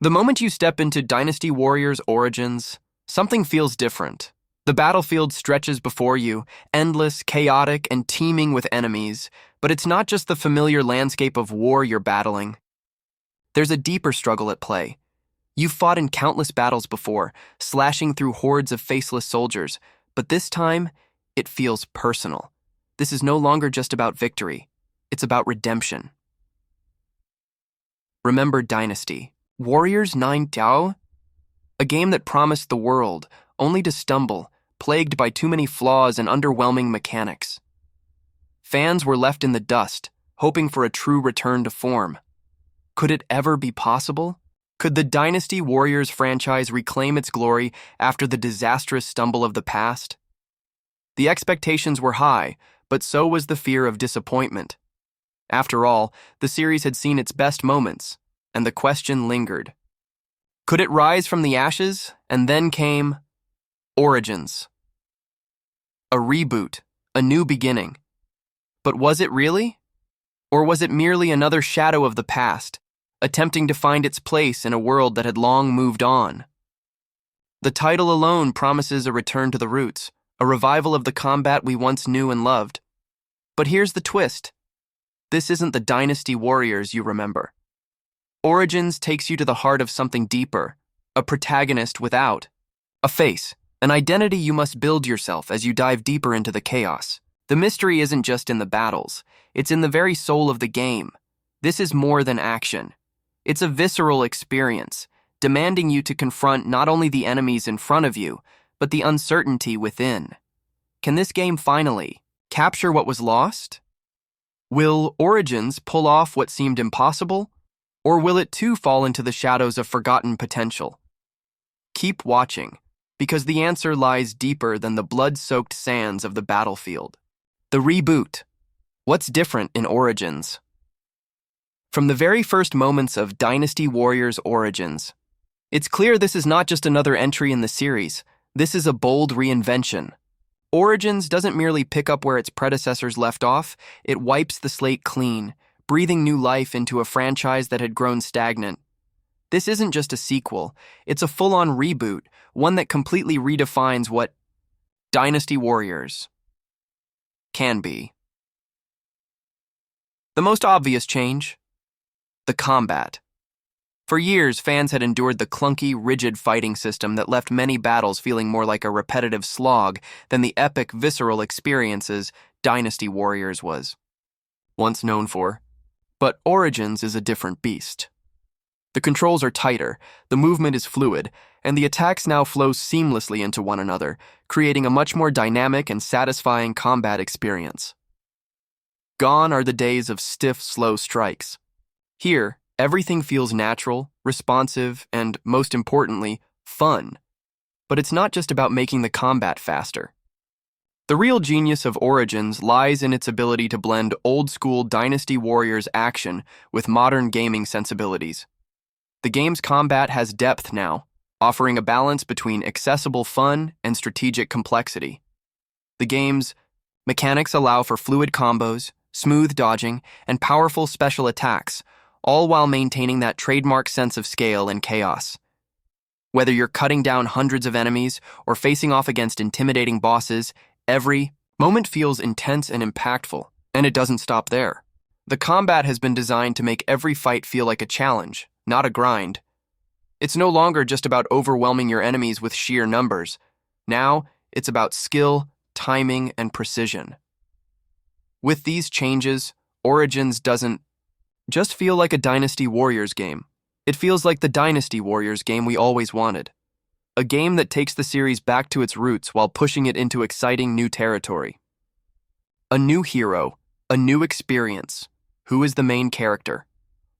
The moment you step into Dynasty Warriors Origins, something feels different. The battlefield stretches before you, endless, chaotic, and teeming with enemies, but it's not just the familiar landscape of war you're battling. There's a deeper struggle at play. You've fought in countless battles before, slashing through hordes of faceless soldiers, but this time, it feels personal. This is no longer just about victory. It's about redemption. Remember Dynasty. Warriors 9 Tao? A game that promised the world, only to stumble, plagued by too many flaws and underwhelming mechanics. Fans were left in the dust, hoping for a true return to form. Could it ever be possible? Could the Dynasty Warriors franchise reclaim its glory after the disastrous stumble of the past? The expectations were high, but so was the fear of disappointment. After all, the series had seen its best moments, and the question lingered. Could it rise from the ashes? And then came Origins. A reboot, a new beginning. But was it really? Or was it merely another shadow of the past, attempting to find its place in a world that had long moved on? The title alone promises a return to the roots, a revival of the combat we once knew and loved. But here's the twist. This isn't the Dynasty Warriors you remember. Origins takes you to the heart of something deeper, a protagonist without a face, an identity you must build yourself as you dive deeper into the chaos. The mystery isn't just in the battles, it's in the very soul of the game. This is more than action. It's a visceral experience, demanding you to confront not only the enemies in front of you, but the uncertainty within. Can this game finally capture what was lost? Will Origins pull off what seemed impossible? Or will it too fall into the shadows of forgotten potential? Keep watching, because the answer lies deeper than the blood-soaked sands of the battlefield. The reboot. What's different in Origins? From the very first moments of Dynasty Warriors Origins, it's clear this is not just another entry in the series. This is a bold reinvention. Origins doesn't merely pick up where its predecessors left off, it wipes the slate clean, breathing new life into a franchise that had grown stagnant. This isn't just a sequel, it's a full-on reboot, one that completely redefines what Dynasty Warriors can be. The most obvious change: the combat. For years, fans had endured the clunky, rigid fighting system that left many battles feeling more like a repetitive slog than the epic, visceral experiences Dynasty Warriors was once known for. But Origins is a different beast. The controls are tighter, the movement is fluid, and the attacks now flow seamlessly into one another, creating a much more dynamic and satisfying combat experience. Gone are the days of stiff, slow strikes. Here, everything feels natural, responsive, and, most importantly, fun. But it's not just about making the combat faster. The real genius of Origins lies in its ability to blend old-school Dynasty Warriors action with modern gaming sensibilities. The game's combat has depth now, offering a balance between accessible fun and strategic complexity. The game's mechanics allow for fluid combos, smooth dodging, and powerful special attacks, all while maintaining that trademark sense of scale and chaos. Whether you're cutting down hundreds of enemies or facing off against intimidating bosses, every moment feels intense and impactful, and it doesn't stop there. The combat has been designed to make every fight feel like a challenge, not a grind. It's no longer just about overwhelming your enemies with sheer numbers. Now, it's about skill, timing, and precision. With these changes, Origins doesn't just feel like a Dynasty Warriors game. It feels like the Dynasty Warriors game we always wanted. A game that takes the series back to its roots while pushing it into exciting new territory. A new hero, a new experience. Who is the main character?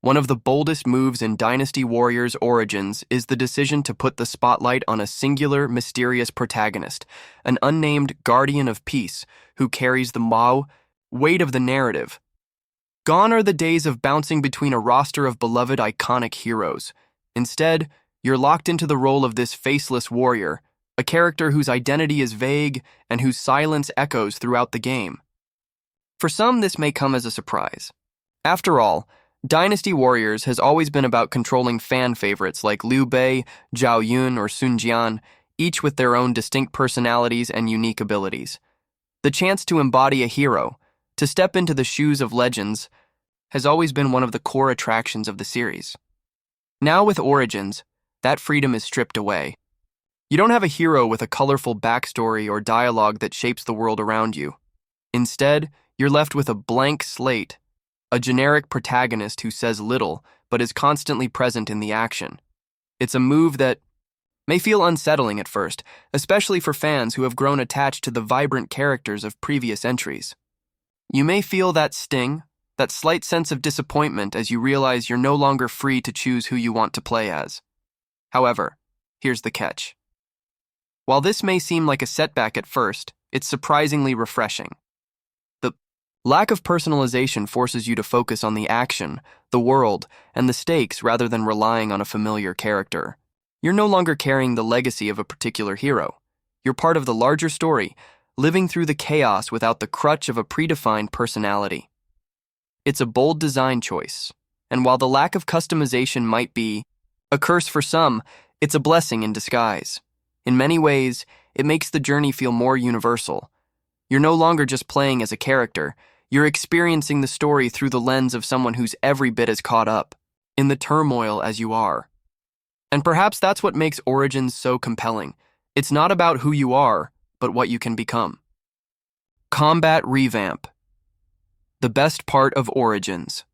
One of the boldest moves in Dynasty Warriors Origins is the decision to put the spotlight on a singular, mysterious protagonist, an unnamed guardian of peace who carries the weight of the narrative. Gone are the days of bouncing between a roster of beloved iconic heroes. Instead, you're locked into the role of this faceless warrior, a character whose identity is vague and whose silence echoes throughout the game. For some, this may come as a surprise. After all, Dynasty Warriors has always been about controlling fan favorites like Liu Bei, Zhao Yun, or Sun Jian, each with their own distinct personalities and unique abilities. The chance to embody a hero, to step into the shoes of legends, has always been one of the core attractions of the series. Now with Origins, that freedom is stripped away. You don't have a hero with a colorful backstory or dialogue that shapes the world around you. Instead, you're left with a blank slate, a generic protagonist who says little but is constantly present in the action. It's a move that may feel unsettling at first, especially for fans who have grown attached to the vibrant characters of previous entries. You may feel that sting, that slight sense of disappointment as you realize you're no longer free to choose who you want to play as. However, here's the catch. While this may seem like a setback at first, it's surprisingly refreshing. The lack of personalization forces you to focus on the action, the world, and the stakes rather than relying on a familiar character. You're no longer carrying the legacy of a particular hero. You're part of the larger story, living through the chaos without the crutch of a predefined personality. It's a bold design choice, and while the lack of customization might be a curse for some, it's a blessing in disguise. In many ways, it makes the journey feel more universal. You're no longer just playing as a character, you're experiencing the story through the lens of someone who's every bit as caught up in the turmoil as you are. And perhaps that's what makes Origins so compelling. It's not about who you are, but what you can become. Combat Revamp. The best part of Origins.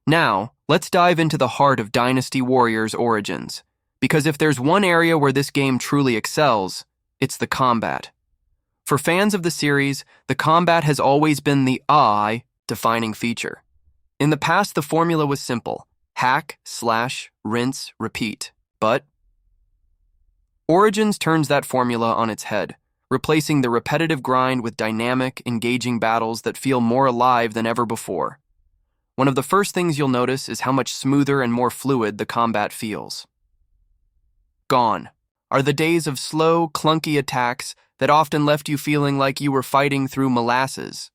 Now, let's dive into the heart of Dynasty Warriors Origins, because if there's one area where this game truly excels, it's the combat. For fans of the series, the combat has always been the defining feature. In the past, the formula was simple: hack, slash, rinse, repeat. But Origins turns that formula on its head, replacing the repetitive grind with dynamic, engaging battles that feel more alive than ever before. One of the first things you'll notice is how much smoother and more fluid the combat feels. Gone are the days of slow, clunky attacks that often left you feeling like you were fighting through molasses.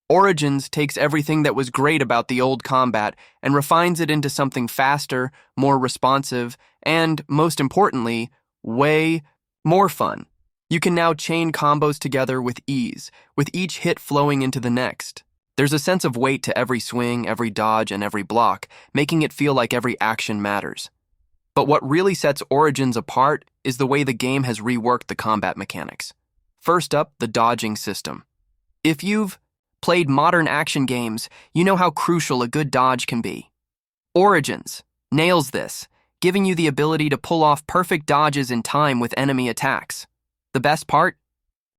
Origins takes everything that was great about the old combat and refines it into something faster, more responsive, and, most importantly, way more fun. You can now chain combos together with ease, with each hit flowing into the next. There's a sense of weight to every swing, every dodge, and every block, making it feel like every action matters. But what really sets Origins apart is the way the game has reworked the combat mechanics. First up, the dodging system. If you've played modern action games, you know how crucial a good dodge can be. Origins nails this, giving you the ability to pull off perfect dodges in time with enemy attacks. The best part?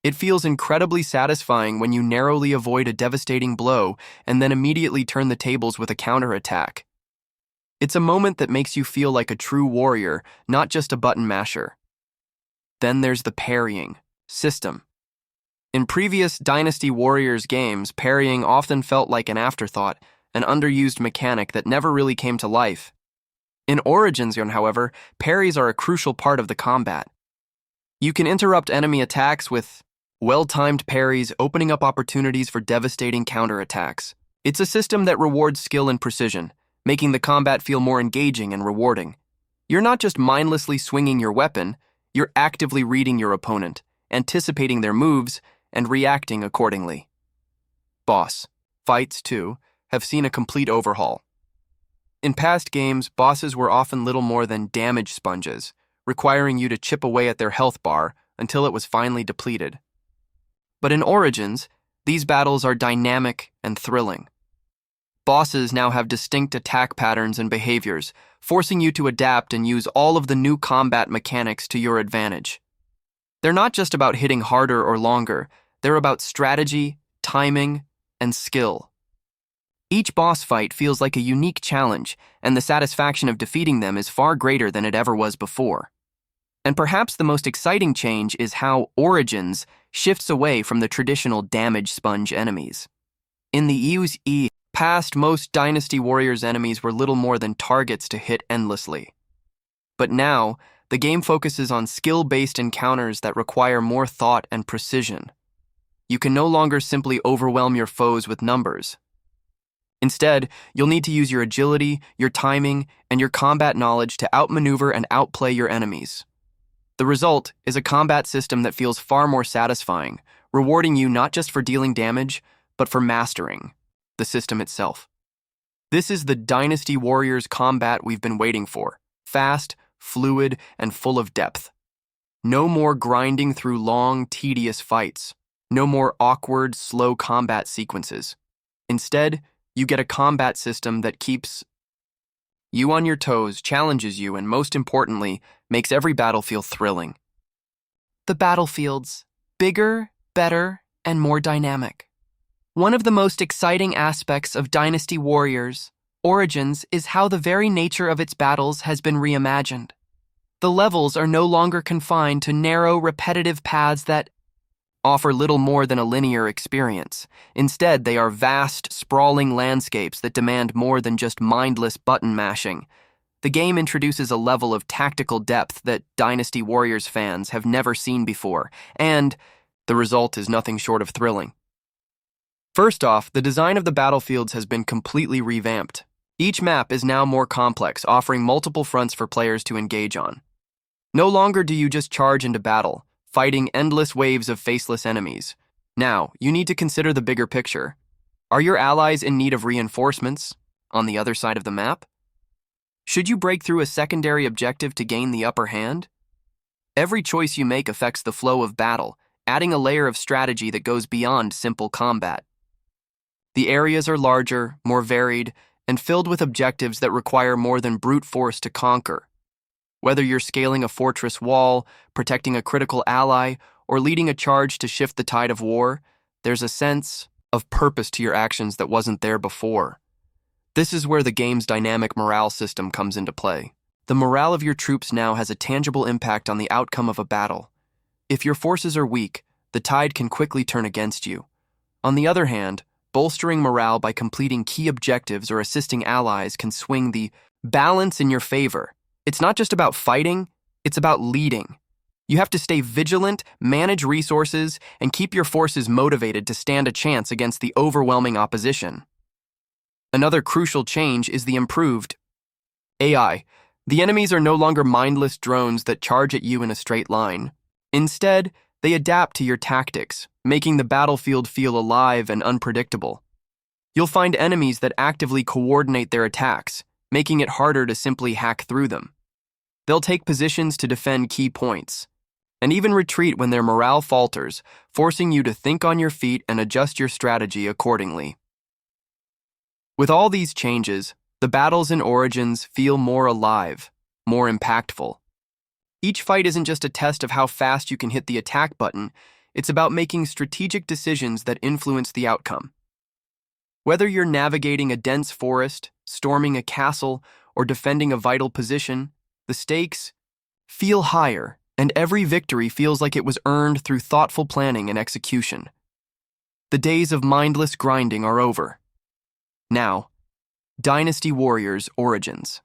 It feels incredibly satisfying when you narrowly avoid a devastating blow and then immediately turn the tables with a counterattack. It's a moment that makes you feel like a true warrior, not just a button masher. Then there's the parrying system. In previous Dynasty Warriors games, parrying often felt like an afterthought, an underused mechanic that never really came to life. In Origins, however, parries are a crucial part of the combat. You can interrupt enemy attacks with well-timed parries, opening up opportunities for devastating counterattacks. It's a system that rewards skill and precision, making the combat feel more engaging and rewarding. You're not just mindlessly swinging your weapon, you're actively reading your opponent, anticipating their moves, and reacting accordingly. Boss fights, too, have seen a complete overhaul. In past games, bosses were often little more than damage sponges, requiring you to chip away at their health bar until it was finally depleted. But in Origins, these battles are dynamic and thrilling. Bosses now have distinct attack patterns and behaviors, forcing you to adapt and use all of the new combat mechanics to your advantage. They're not just about hitting harder or longer, they're about strategy, timing, and skill. Each boss fight feels like a unique challenge, and the satisfaction of defeating them is far greater than it ever was before. And perhaps the most exciting change is how Origins shifts away from the traditional damage sponge enemies. In the past, most Dynasty Warriors enemies were little more than targets to hit endlessly. But now, the game focuses on skill-based encounters that require more thought and precision. You can no longer simply overwhelm your foes with numbers. Instead, you'll need to use your agility, your timing, and your combat knowledge to outmaneuver and outplay your enemies. The result is a combat system that feels far more satisfying, rewarding you not just for dealing damage, but for mastering the system itself. This is the Dynasty Warriors combat we've been waiting for. Fast, fluid, and full of depth. No more grinding through long, tedious fights. No more awkward, slow combat sequences. Instead, you get a combat system that keeps you on your toes, challenges you, and most importantly, makes every battle feel thrilling. The battlefields. Bigger, better, and more dynamic. One of the most exciting aspects of Dynasty Warriors Origins is how the very nature of its battles has been reimagined. The levels are no longer confined to narrow, repetitive paths that offer little more than a linear experience. Instead, they are vast, sprawling landscapes that demand more than just mindless button mashing. The game introduces a level of tactical depth that Dynasty Warriors fans have never seen before, and the result is nothing short of thrilling. First off, the design of the battlefields has been completely revamped. Each map is now more complex, offering multiple fronts for players to engage on. No longer do you just charge into battle, fighting endless waves of faceless enemies. Now, you need to consider the bigger picture. Are your allies in need of reinforcements on the other side of the map? Should you break through a secondary objective to gain the upper hand? Every choice you make affects the flow of battle, adding a layer of strategy that goes beyond simple combat. The areas are larger, more varied, and filled with objectives that require more than brute force to conquer. Whether you're scaling a fortress wall, protecting a critical ally, or leading a charge to shift the tide of war, there's a sense of purpose to your actions that wasn't there before. This is where the game's dynamic morale system comes into play. The morale of your troops now has a tangible impact on the outcome of a battle. If your forces are weak, the tide can quickly turn against you. On the other hand, bolstering morale by completing key objectives or assisting allies can swing the balance in your favor. It's not just about fighting, it's about leading. You have to stay vigilant, manage resources, and keep your forces motivated to stand a chance against the overwhelming opposition. Another crucial change is the improved AI. The enemies are no longer mindless drones that charge at you in a straight line. Instead, they adapt to your tactics, making the battlefield feel alive and unpredictable. You'll find enemies that actively coordinate their attacks, making it harder to simply hack through them. They'll take positions to defend key points, and even retreat when their morale falters, forcing you to think on your feet and adjust your strategy accordingly. With all these changes, the battles in Origins feel more alive, more impactful. Each fight isn't just a test of how fast you can hit the attack button, it's about making strategic decisions that influence the outcome. Whether you're navigating a dense forest, storming a castle, or defending a vital position, the stakes feel higher, and every victory feels like it was earned through thoughtful planning and execution. The days of mindless grinding are over. Now, Dynasty Warriors Origins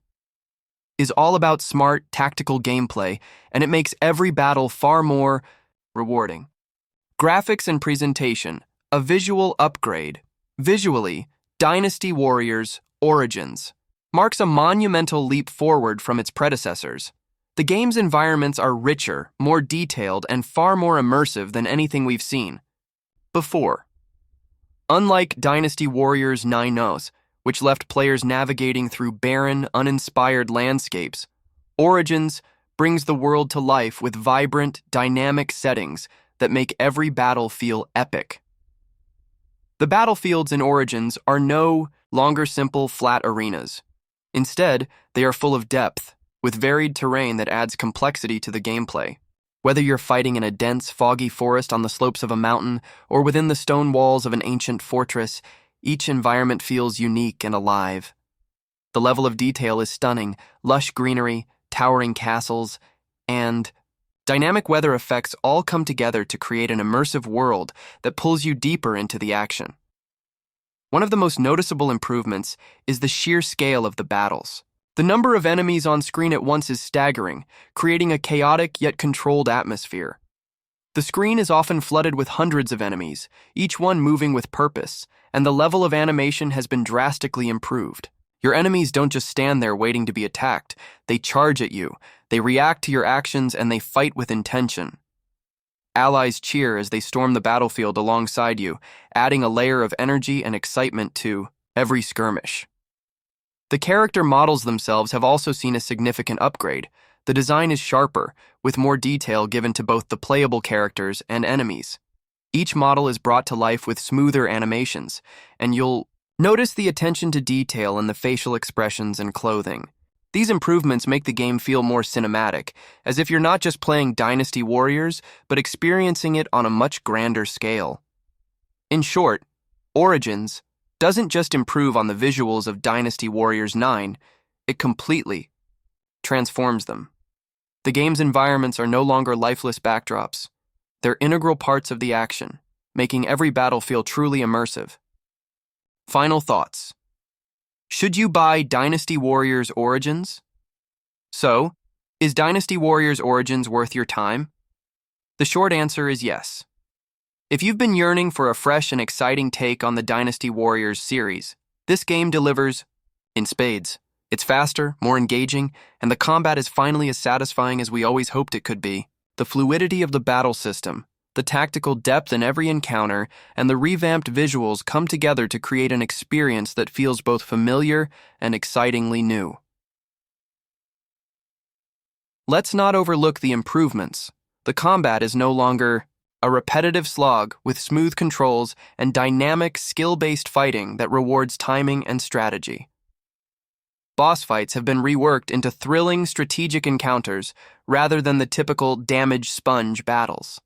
is all about smart, tactical gameplay, and it makes every battle far more rewarding. Graphics and presentation, a visual upgrade. Visually, Dynasty Warriors Origins marks a monumental leap forward from its predecessors. The game's environments are richer, more detailed, and far more immersive than anything we've seen before. Unlike Dynasty Warriors 9-0, which left players navigating through barren, uninspired landscapes, Origins brings the world to life with vibrant, dynamic settings that make every battle feel epic. The battlefields in Origins are no longer simple, flat arenas. Instead, they are full of depth, with varied terrain that adds complexity to the gameplay. Whether you're fighting in a dense, foggy forest on the slopes of a mountain or within the stone walls of an ancient fortress, each environment feels unique and alive. The level of detail is stunning: lush greenery, towering castles, and dynamic weather effects all come together to create an immersive world that pulls you deeper into the action. One of the most noticeable improvements is the sheer scale of the battles. The number of enemies on screen at once is staggering, creating a chaotic yet controlled atmosphere. The screen is often flooded with hundreds of enemies, each one moving with purpose, and the level of animation has been drastically improved. Your enemies don't just stand there waiting to be attacked, they charge at you, they react to your actions, and they fight with intention. Allies cheer as they storm the battlefield alongside you, adding a layer of energy and excitement to every skirmish. The character models themselves have also seen a significant upgrade. The design is sharper, with more detail given to both the playable characters and enemies. Each model is brought to life with smoother animations, and you'll notice the attention to detail in the facial expressions and clothing. These improvements make the game feel more cinematic, as if you're not just playing Dynasty Warriors, but experiencing it on a much grander scale. In short, Origins doesn't just improve on the visuals of Dynasty Warriors 9, it completely transforms them. The game's environments are no longer lifeless backdrops. They're integral parts of the action, making every battle feel truly immersive. Final thoughts. Should you buy Dynasty Warriors Origins? So, is Dynasty Warriors Origins worth your time? The short answer is yes. If you've been yearning for a fresh and exciting take on the Dynasty Warriors series, this game delivers in spades. It's faster, more engaging, and the combat is finally as satisfying as we always hoped it could be. The fluidity of the battle system, the tactical depth in every encounter, and the revamped visuals come together to create an experience that feels both familiar and excitingly new. Let's not overlook the improvements. The combat is no longer a repetitive slog with smooth controls and dynamic, skill-based fighting that rewards timing and strategy. Boss fights have been reworked into thrilling strategic encounters rather than the typical damage sponge battles.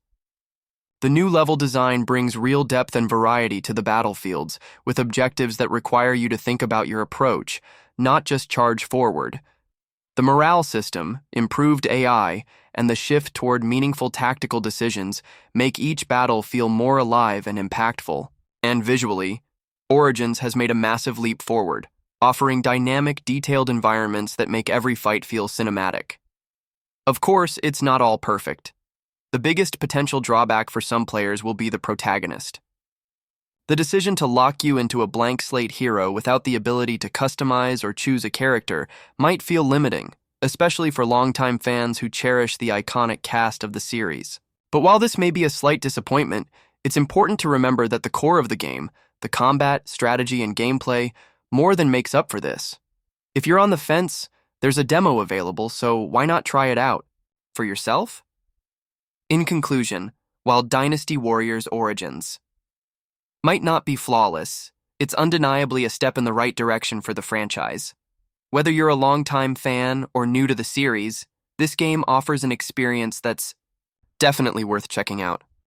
The new level design brings real depth and variety to the battlefields, with objectives that require you to think about your approach, not just charge forward. The morale system, improved AI, and the shift toward meaningful tactical decisions make each battle feel more alive and impactful. And visually, Origins has made a massive leap forward, offering dynamic, detailed environments that make every fight feel cinematic. Of course, it's not all perfect. The biggest potential drawback for some players will be the protagonist. The decision to lock you into a blank slate hero without the ability to customize or choose a character might feel limiting, especially for longtime fans who cherish the iconic cast of the series. But while this may be a slight disappointment, it's important to remember that the core of the game, the combat, strategy, and gameplay, more than makes up for this. If you're on the fence, there's a demo available, so why not try it out for yourself? In conclusion, while Dynasty Warriors Origins might not be flawless, it's undeniably a step in the right direction for the franchise. Whether you're a longtime fan or new to the series, this game offers an experience that's definitely worth checking out.